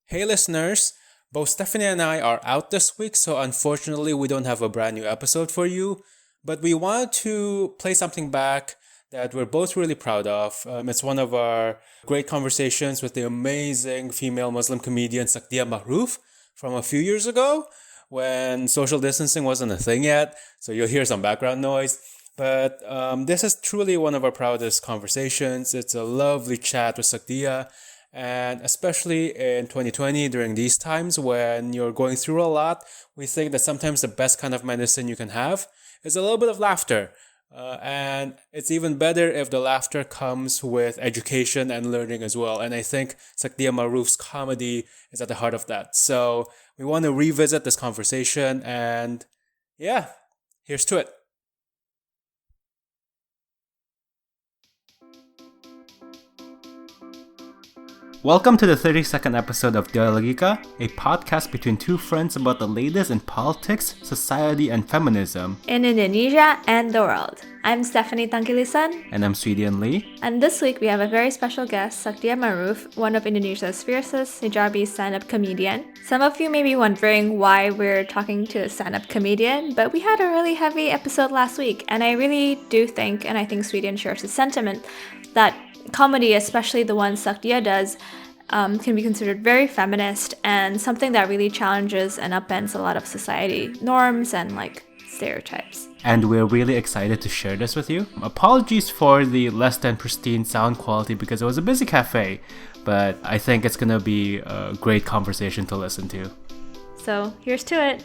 Hey listeners, both Stephanie and I are out this week, so unfortunately we don't have a brand new episode for you, but we wanted to play something back that we're both really proud of. It's one of our great conversations with the amazing female Muslim comedian Sakdiyah Ma'ruf from a few years ago when social distancing wasn't a thing yet, so you'll hear some background noise. But this is truly one of our proudest conversations. It's a lovely chat with Sakdiyah. And especially in 2020, during these times when you're going through a lot, we think that sometimes the best kind of medicine you can have is a little bit of laughter. And it's even better if the laughter comes with education and learning as well. And I think Sakdiyah Ma'ruf's comedy is at the heart of that. So we want to revisit this conversation and yeah, here's to it. Welcome to the 32nd episode of Dialogika, a podcast between two friends about the latest in politics, society, and feminism in Indonesia and the world. I'm Stephanie Tangkilisan. And I'm Swedian Lee. And this week we have a very special guest, Sakdiyah Ma'ruf, one of Indonesia's fiercest hijabi stand-up comedian. Some of you may be wondering why we're talking to a stand-up comedian, but we had a really heavy episode last week, and I really do think, and I think Sweden shares the sentiment, that comedy, especially the one Sakdiyah does, can be considered very feminist and something that really challenges and upends a lot of society norms and stereotypes. And we're really excited to share this with you. Apologies for the less than pristine sound quality because it was a busy cafe, but I think it's gonna be a great conversation to listen to. So here's to it.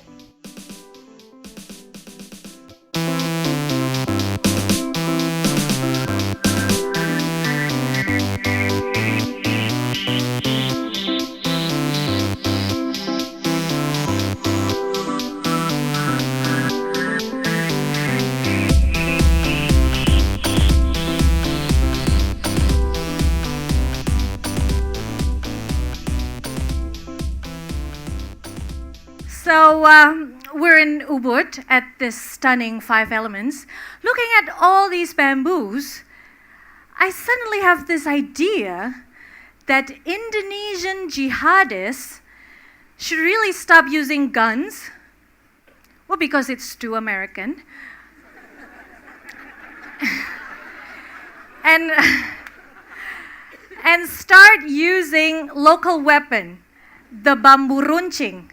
So we're in Ubud at this stunning Five Elements. Looking at all these bamboos, I suddenly have this idea that Indonesian jihadists should really stop using guns. Well, because it's too American. and start using local weapon, the bambu runcing.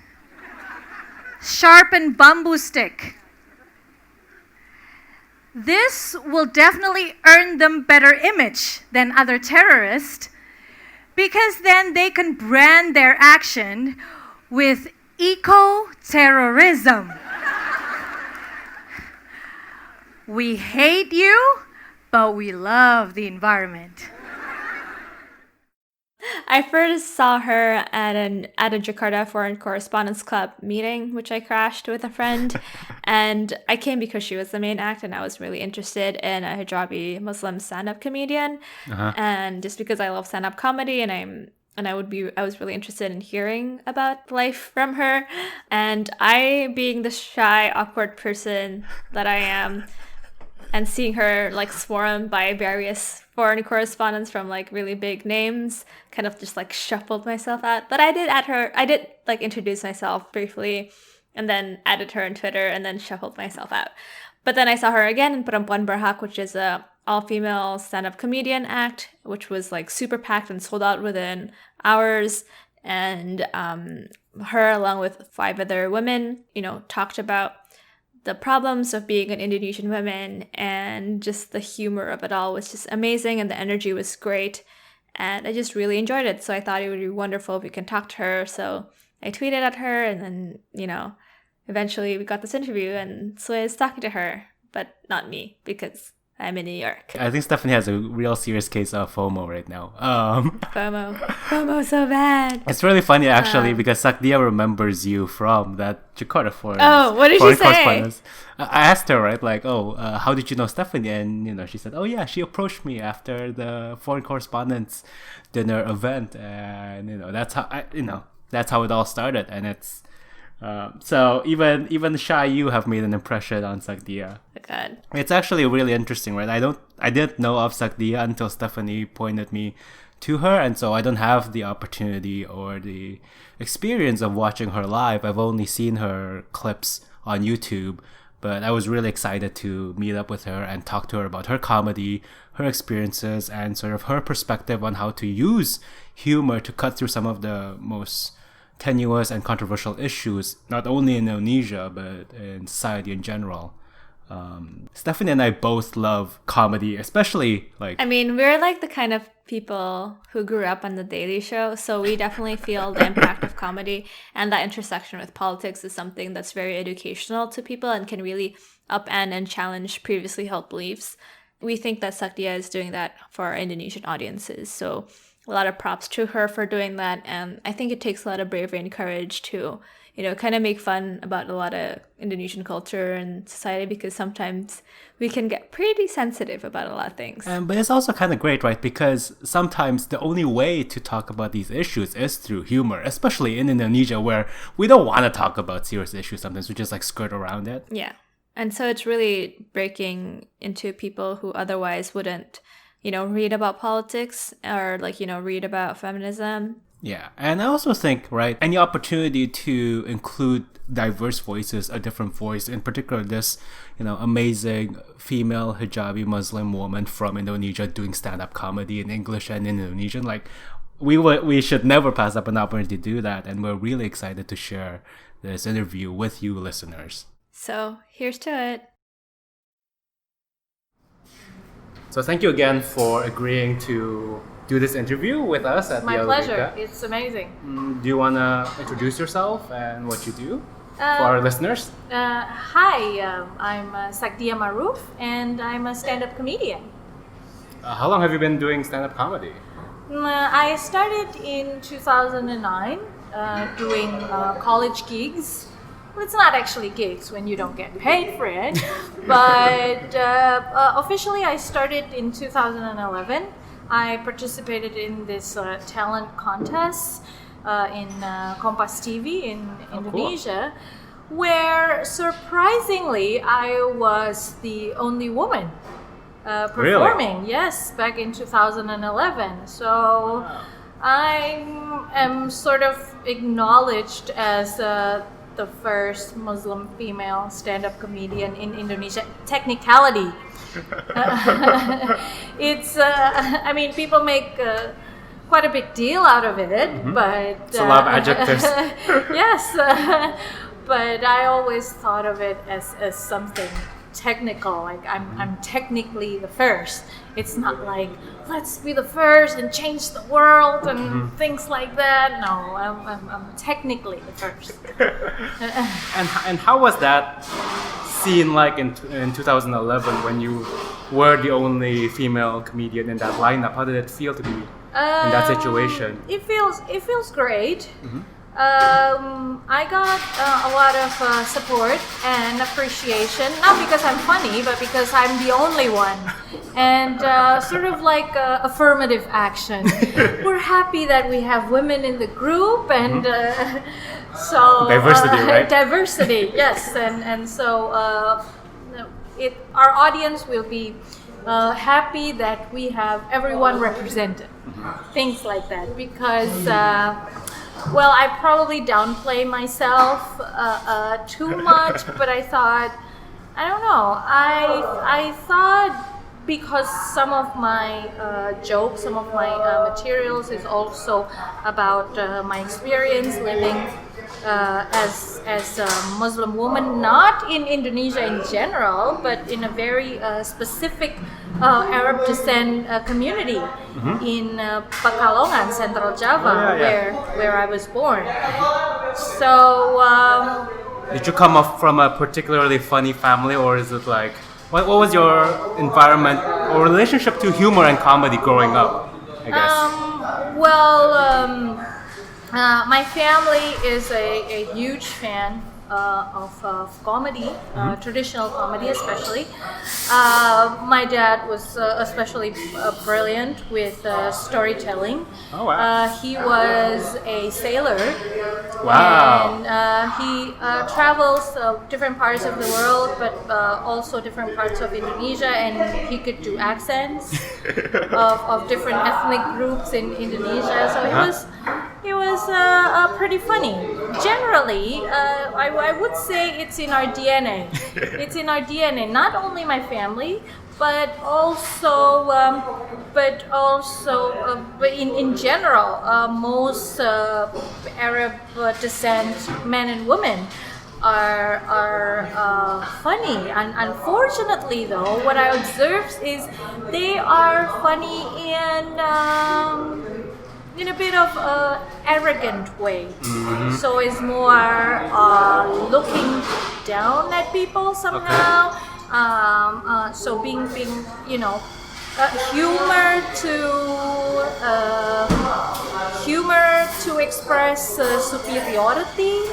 Sharpened bamboo stick. This will definitely earn them better image than other terrorists because then they can brand their action with eco-terrorism. We hate you, but we love the environment. I first saw her at a Jakarta Foreign Correspondents Club meeting, which I crashed with a friend, and I came because she was the main act, and I was really interested in a hijabi Muslim stand-up comedian, and just because I love stand-up comedy, I was really interested in hearing about life from her, and I, being the shy, awkward person that I am, and seeing her swarmed by various foreign correspondents from really big names, kind of just shuffled myself out. But I did introduce myself briefly and then added her on Twitter and then shuffled myself out. But then I saw her again in Perempuan Berhak, which is a all-female stand-up comedian act, which was super packed and sold out within hours. And her, along with 5 other women, talked about the problems of being an Indonesian woman, and just the humor of it all was just amazing, and the energy was great, and I just really enjoyed it. So I thought it would be wonderful if we can talk to her. So I tweeted at her, and then eventually we got this interview, and Sway is talking to her, but not me because I'm in New York. I think Stephanie has a real serious case of FOMO right now. FOMO so bad. It's really funny actually because Sakdiyah remembers you from that Jakarta Foreign. Oh, what did she say? I asked her, right, how did you know Stephanie? And she said, oh yeah, she approached me after the Foreign Correspondents dinner event, and that's how it all started, and it's. So even shy you have made an impression on Sakdiyah. God. It's actually really interesting, right? I didn't know of Sakdiyah until Stephanie pointed me to her, and so I don't have the opportunity or the experience of watching her live. I've only seen her clips on YouTube, but I was really excited to meet up with her and talk to her about her comedy, her experiences, and sort of her perspective on how to use humor to cut through some of the most tenuous and controversial issues, not only in Indonesia, but in society in general. Stephanie and I both love comedy, especially I mean, we're like the kind of people who grew up on The Daily Show, so we definitely feel the impact of comedy, and that intersection with politics is something that's very educational to people and can really upend and challenge previously held beliefs. We think that Sakdiyah is doing that for our Indonesian audiences, so a lot of props to her for doing that, and I think it takes a lot of bravery and courage to kind of make fun about a lot of Indonesian culture and society, because sometimes we can get pretty sensitive about a lot of things. But it's also kind of great, right? Because sometimes the only way to talk about these issues is through humor, especially in Indonesia, where we don't want to talk about serious issues. Sometimes we just like skirt around it. Yeah. And so it's really breaking into people who otherwise wouldn't, read about politics or read about feminism. Yeah, and I also think, right, any opportunity to include diverse voices, a different voice, in particular this, amazing female hijabi Muslim woman from Indonesia doing stand-up comedy in English and in Indonesian, we should never pass up an opportunity to do that, and we're really excited to share this interview with you listeners. So, here's to it. So thank you again for agreeing to do this interview with us at My Dialogika. pleasure. It's amazing. Do you want to introduce yourself and what you do for our listeners? Hi, I'm Sakdiyah Ma'ruf, and I'm a stand-up comedian. How long have you been doing stand-up comedy? I started in 2009 doing college gigs. Well, it's not actually gigs when you don't get paid for it, but officially I started in 2011. I participated in this talent contest in Kompas TV in Indonesia, where surprisingly I was the only woman performing. Really? Yes, back in 2011. So I am sort of acknowledged as the first Muslim female stand-up comedian in Indonesia. Technicality. It's people make quite a big deal out of it, but It's a lot of adjectives. Yes, but I always thought of it as something technical, like I'm technically the first. It's not like let's be the first and change the world and things like that. No, I'm technically the first. And how was that scene like in 2011 when you were the only female comedian in that lineup? How did it feel to be in that situation? It feels great. I got a lot of support and appreciation, not because I'm funny, but because I'm the only one. And sort of like affirmative action. We're happy that we have women in the group, and so diversity, right? Diversity, yes, and so our audience will be happy that we have everyone represented. Things like that, because I probably downplay myself too much, but I thought, I don't know, I thought because some of my jokes, some of my materials is also about my experience living as a Muslim woman, not in Indonesia in general, but in a very specific Arab descent community in Pekalongan, Central Java, where I was born. So, did you come up from a particularly funny family, or is it like what was your environment or relationship to humor and comedy growing up? I guess. My family is a huge fan of comedy, traditional comedy especially. My dad was especially brilliant with storytelling. Oh, wow. He was a sailor. Wow. And he travels different parts of the world, but also different parts of Indonesia, and he could do accents. of different ethnic groups in Indonesia. So it was pretty funny. Generally, I would say it's in our DNA. It's in our DNA. Not only my family, but also in general, most Arab descent men and women are funny. And unfortunately, though, what I observe is they are funny in a bit of arrogant way. So it's more looking down at people somehow. So being humor to express superiority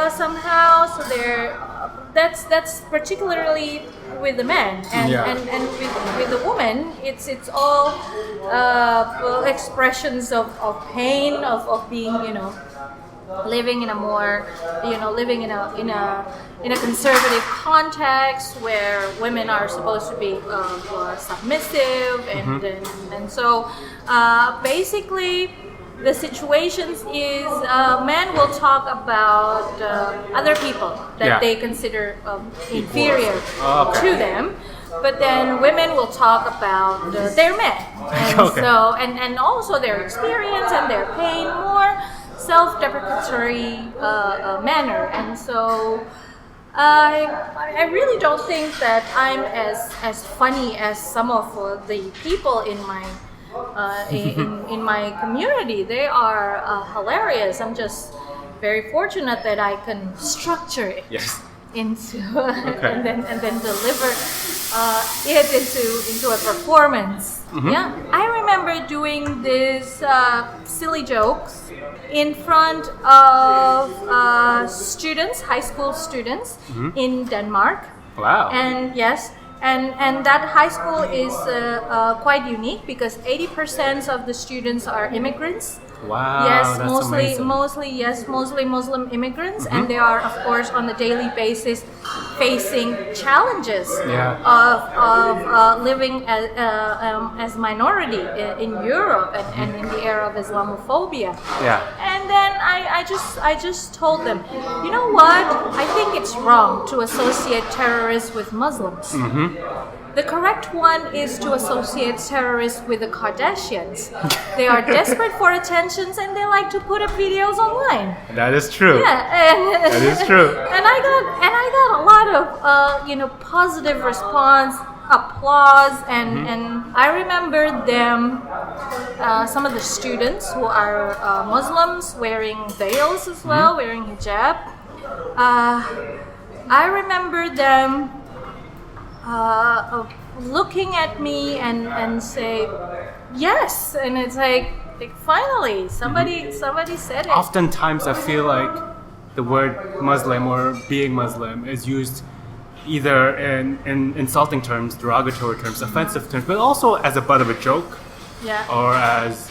somehow. So that's particularly with the men, and with the woman, it's all expressions of pain, of being living in a more living in a conservative context where women are supposed to be more submissive, and so basically the situations is men will talk about other people that they consider inferior to them, but then women will talk about their men, and so and also their experience and their pain, more self-deprecatory manner. And so I really don't think that I'm as funny as some of the people in my in my community. They are hilarious. I'm just very fortunate that I can structure it into and then deliver it into a performance. Yeah, I remember doing these silly jokes in front of students, high school students in Denmark. Wow. And yes, and that high school is quite unique because 80% of the students are immigrants. Wow, yes, that's mostly Muslim immigrants, and they are, of course, on a daily basis facing challenges of living as minority in Europe and in the era of Islamophobia. Yeah. And then I just told them, you know what? I think it's wrong to associate terrorists with Muslims. The correct one is to associate terrorists with the Kardashians. They are desperate for attentions and they like to put up videos online. That is true. Yeah, and that is true. And I got a lot of positive response, applause, and I remember them. Some of the students who are Muslims wearing veils as well, wearing hijab. I remember them looking at me and say yes, and it's like finally somebody said it. Oftentimes I feel like the word Muslim or being Muslim is used either in insulting terms, derogatory terms, offensive terms, but also as a butt of a joke, or as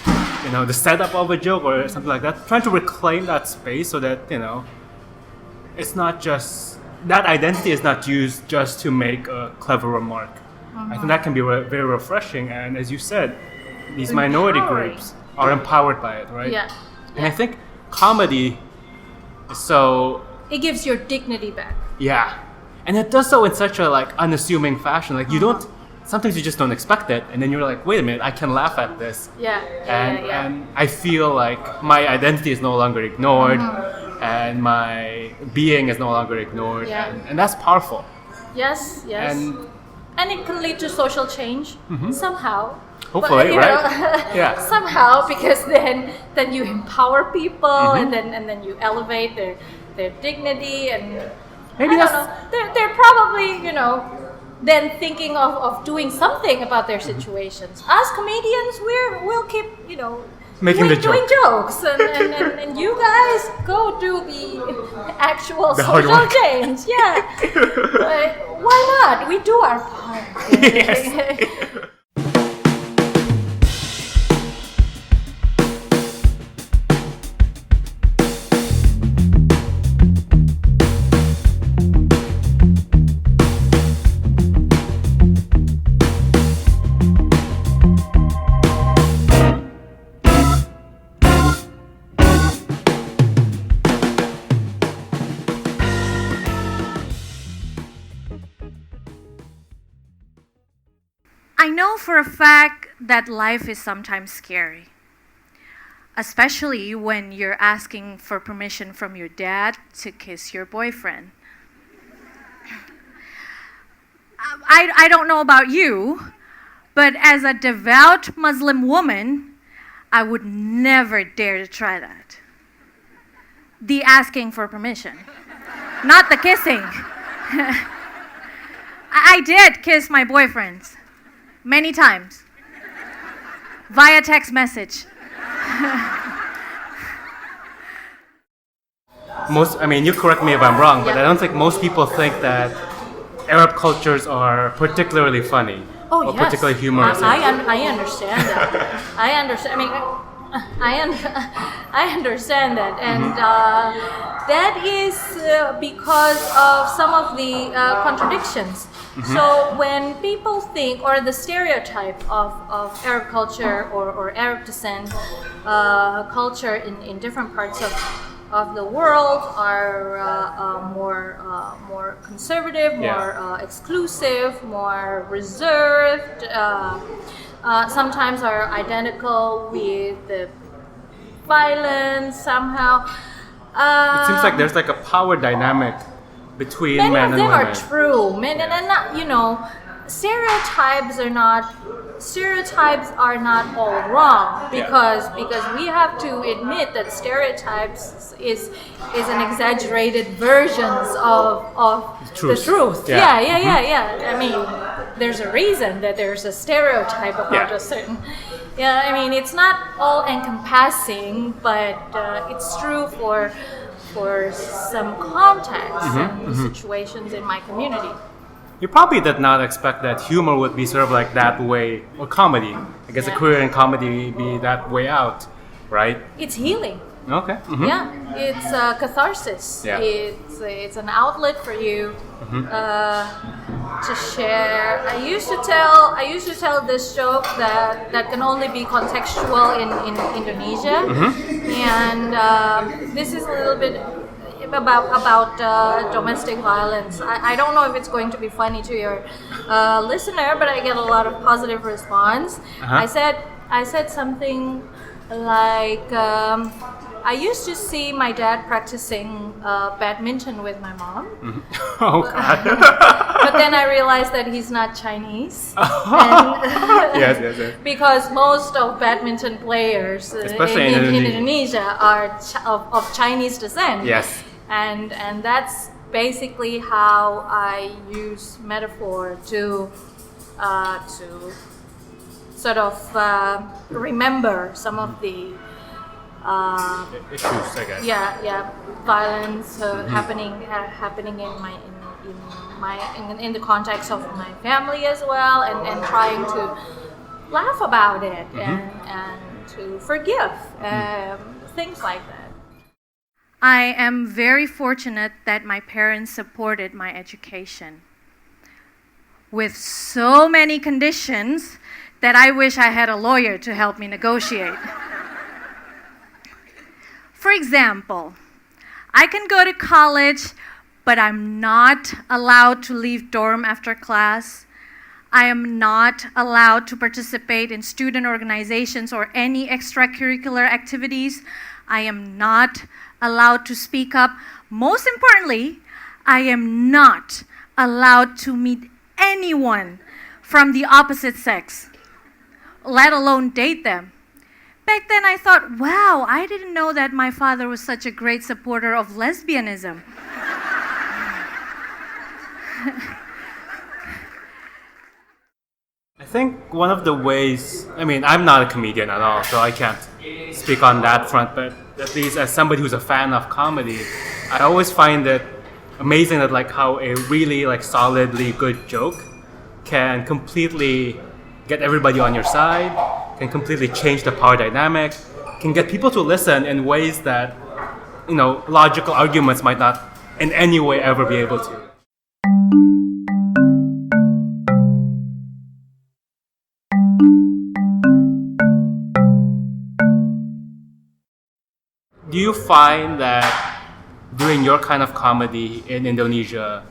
the setup of a joke or something like that, trying to reclaim that space so that it's not just that identity is not used just to make a clever remark. I think that can be very refreshing, and as you said, these minority groups are empowered by it, right? Yeah. And I think comedy is so... It gives your dignity back. Yeah. And it does so in such a unassuming fashion. Like you don't... Sometimes you just don't expect it, and then you're like, wait a minute, I can laugh at this. And I feel like my identity is no longer ignored, and my being is no longer ignored, and that's powerful. Yes. And it can lead to social change somehow. Hopefully, right? Yeah. Somehow, because then you empower people, and then you elevate their dignity, and maybe they're probably then thinking of doing something about their situations. As comedians, we'll keep doing jokes, and you guys go do the actual social change. Yeah, why not? We do our part. Yes. know for a fact that life is sometimes scary, especially when you're asking for permission from your dad to kiss your boyfriend. I don't know about you, but as a devout Muslim woman, I would never dare to try that. The asking for permission, not the kissing. I did kiss my boyfriends many times via text message. You correct me if I'm wrong, but I don't think most people think that Arab cultures are particularly funny or particularly humorous. I understand that. I understand. I understand that, and that is because of some of the contradictions. Mm-hmm. So when people think, or the stereotype of Arab culture or Arab descent culture in different parts of the world are more conservative, more exclusive, more reserved. Sometimes are identical with the violence somehow. It seems like there's like a power dynamic between men and women. Many of them are true. Men and not, stereotypes are not all wrong because we have to admit that stereotypes is an exaggerated versions of the truth. Yeah. There's a reason that there's a stereotype about a certain. It's not all encompassing, but it's true for some contexts and situations in my community. You probably did not expect that humor would be sort of like that way, or comedy. I guess a career in comedy be that way out, right? It's healing. Okay. Mm-hmm. Yeah, it's catharsis. Yeah. It's an outlet for you to share. I used to tell this joke that can only be contextual in Indonesia, and this is a little bit about domestic violence. I don't know if it's going to be funny to your listener, but I get a lot of positive response. I said something like, I used to see my dad practicing badminton with my mom. Mm-hmm. Oh God! But then I realized that he's not Chinese. Yes. Because most of badminton players in Indonesia are of Chinese descent. Yes. And that's basically how I use metaphor to sort of remember some of the issues, I guess. Yeah, violence happening in the context of my family as well, and trying to laugh about it and to forgive things like that. I am very fortunate that my parents supported my education with so many conditions that I wish I had a lawyer to help me negotiate. For example, I can go to college, but I'm not allowed to leave dorm after class. I am not allowed to participate in student organizations or any extracurricular activities. I am not allowed to speak up. Most importantly, I am not allowed to meet anyone from the opposite sex, let alone date them. Back then I thought, wow, I didn't know that my father was such a great supporter of lesbianism. I think one of the ways, I'm not a comedian at all, so I can't speak on that front, but at least as somebody who's a fan of comedy, I always find it amazing that how a really solidly good joke can completely get everybody on your side, can completely change the power dynamic, can get people to listen in ways that, logical arguments might not in any way ever be able to. Do you find that doing your kind of comedy in Indonesia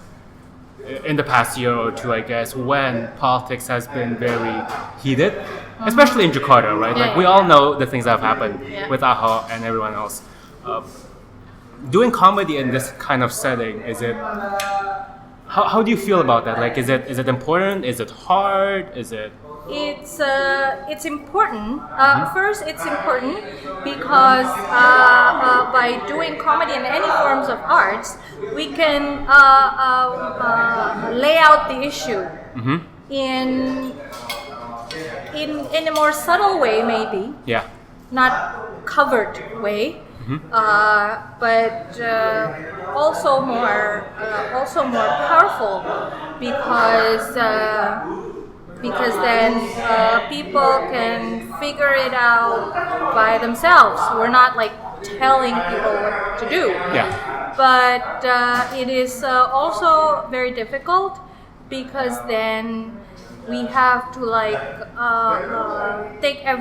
in the past year or two, I guess, when politics has been very heated, especially in Jakarta, right? Yeah, like we yeah, all yeah. know the things that have happened with Ahok and everyone else. Doing comedy in this kind of setting, is it? How do you feel about that? Like, is it important? Is it hard? Is it? It's important. First, it's important because by doing comedy and any forms of arts, we can lay out the issue in a more subtle way, maybe. Yeah. Not covered way, but also more powerful because then people can figure it out by themselves. We're not like telling people what to do. Yeah. But it is also very difficult because then we have to like take a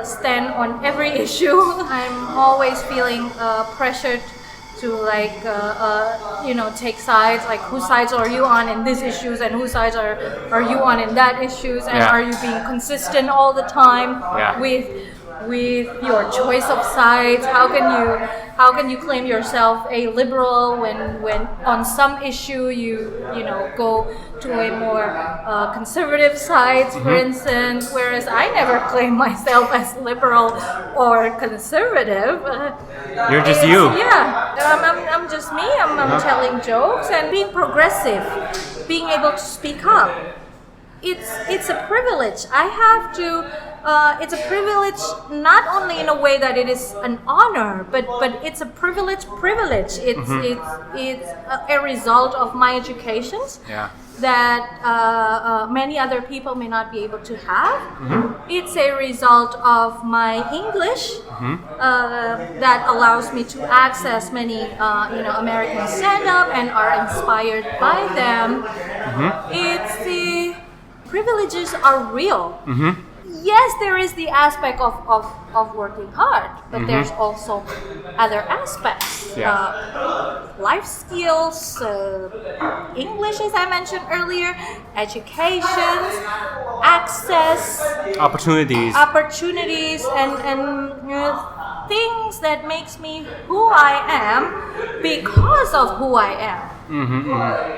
stand on every issue. I'm always feeling pressured to like take sides, like whose sides are you on in these issues and whose sides are you on in that issues, and are you being consistent all the time with your choice of sides? How can you claim yourself a liberal when on some issue you go to a more conservative side, for instance, whereas I never claim myself as liberal or conservative. You're just you. Yeah, I'm just me. I'm telling jokes and being progressive, being able to speak up. It's a privilege. I have to. It's a privilege not only in a way that it is an honor, but it's a privilege. It's a result of my educations that many other people may not be able to have. It's a result of my English that allows me to access many American stand-up and are inspired by them. It's the privileges are real. Yes, there is the aspect of working hard, but there's also other aspects. Life skills, English, as I mentioned earlier, education, access, Opportunities, and things that makes me who I am because of who I am.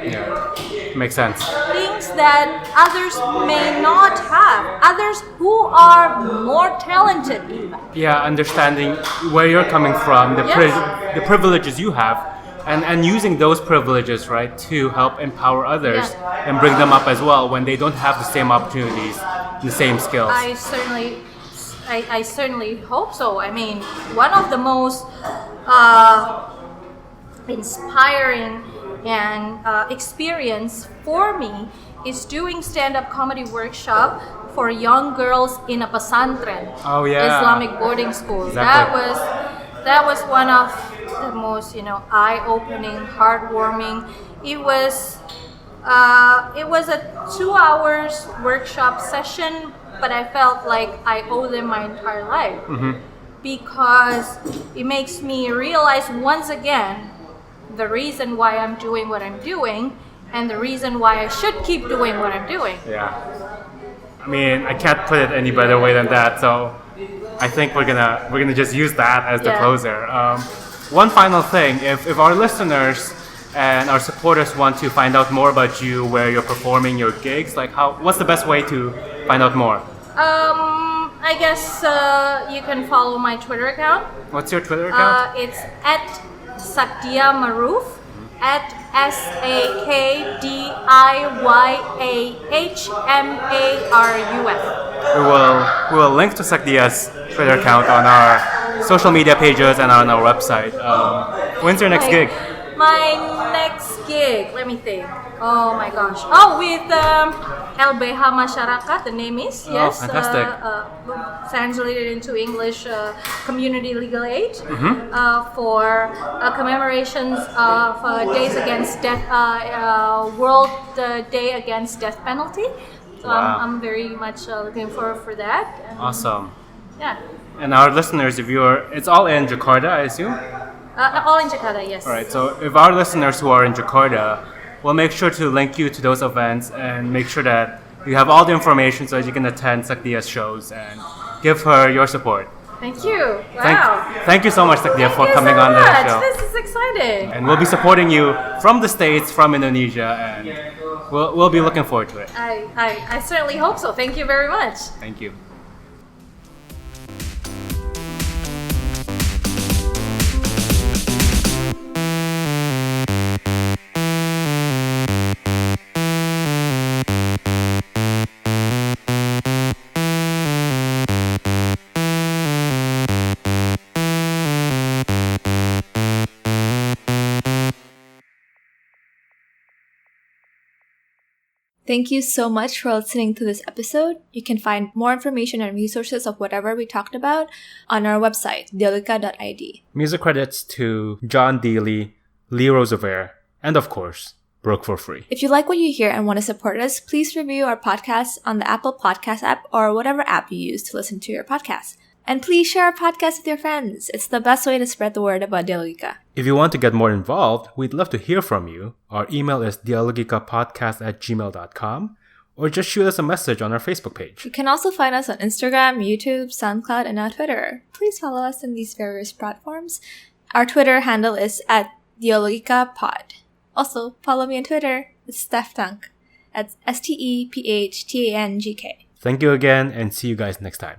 Yeah, makes sense. Things that others may not have, others who are more talented even. Yeah, understanding where you're coming from, the privileges you have, and using those privileges, right, to help empower others and bring them up as well when they don't have the same opportunities, the same skills. I certainly hope so. I mean, one of the most inspiring and experience for me is doing stand-up comedy workshop for young girls in a pesantren, Islamic boarding school. Exactly. That was one of the most eye-opening, heartwarming. It was a 2 hours workshop session, but I felt like I owe them my entire life because it makes me realize once again the reason why I'm doing what I'm doing and the reason why I should keep doing what I'm doing. Yeah. I mean, I can't put it any better way than that. So I think we're gonna just use that as the closer. One final thing: if our listeners and our supporters want to find out more about you, where you're performing your gigs, like what's the best way to find out more? I guess you can follow my Twitter account. What's your Twitter account? It's at Sakdiyah Ma'ruf, at SakdiyahMaruf. We will link to Sakdiyah's Twitter account on our social media pages and on our website. When's your next gig? My next gig, let me think. Oh my gosh. Oh, with LBH Masyarakat, the name is. Yes. Fantastic. Translated into English, Community Legal Aid for commemorations of Days Against Death, World Day Against Death Penalty. So I'm very much looking forward for that. And, awesome. Yeah. And our listeners, it's all in Jakarta, I assume? All in Jakarta, yes. All right. So if our listeners who are in Jakarta we'll make sure to link you to those events and make sure that you have all the information so that you can attend Sakdiyah's shows and give her your support. Thank you. Wow. Thank you so much, Sakdiyah, for Thank you coming so on the much. show. This is exciting. And we'll be supporting you from the States, from Indonesia, and we'll be looking forward to it. I certainly hope so. Thank you very much. Thank you. Thank you so much for listening to this episode. You can find more information and resources of whatever we talked about on our website, dialogika.id. Music credits to John Dealey, Lee Roosevelt, and of course, Broke for Free. If you like what you hear and want to support us, please review our podcast on the Apple Podcast app or whatever app you use to listen to your podcast. And please share our podcast with your friends. It's the best way to spread the word about Dialogika. If you want to get more involved, we'd love to hear from you. Our email is dialogikapodcast@gmail.com, or just shoot us a message on our Facebook page. You can also find us on Instagram, YouTube, SoundCloud, and now Twitter. Please follow us on these various platforms. Our Twitter handle is @DialogikaPod. Also, follow me on Twitter. It's Steftangk. That's STEPHTANGK. Thank you again, and see you guys next time.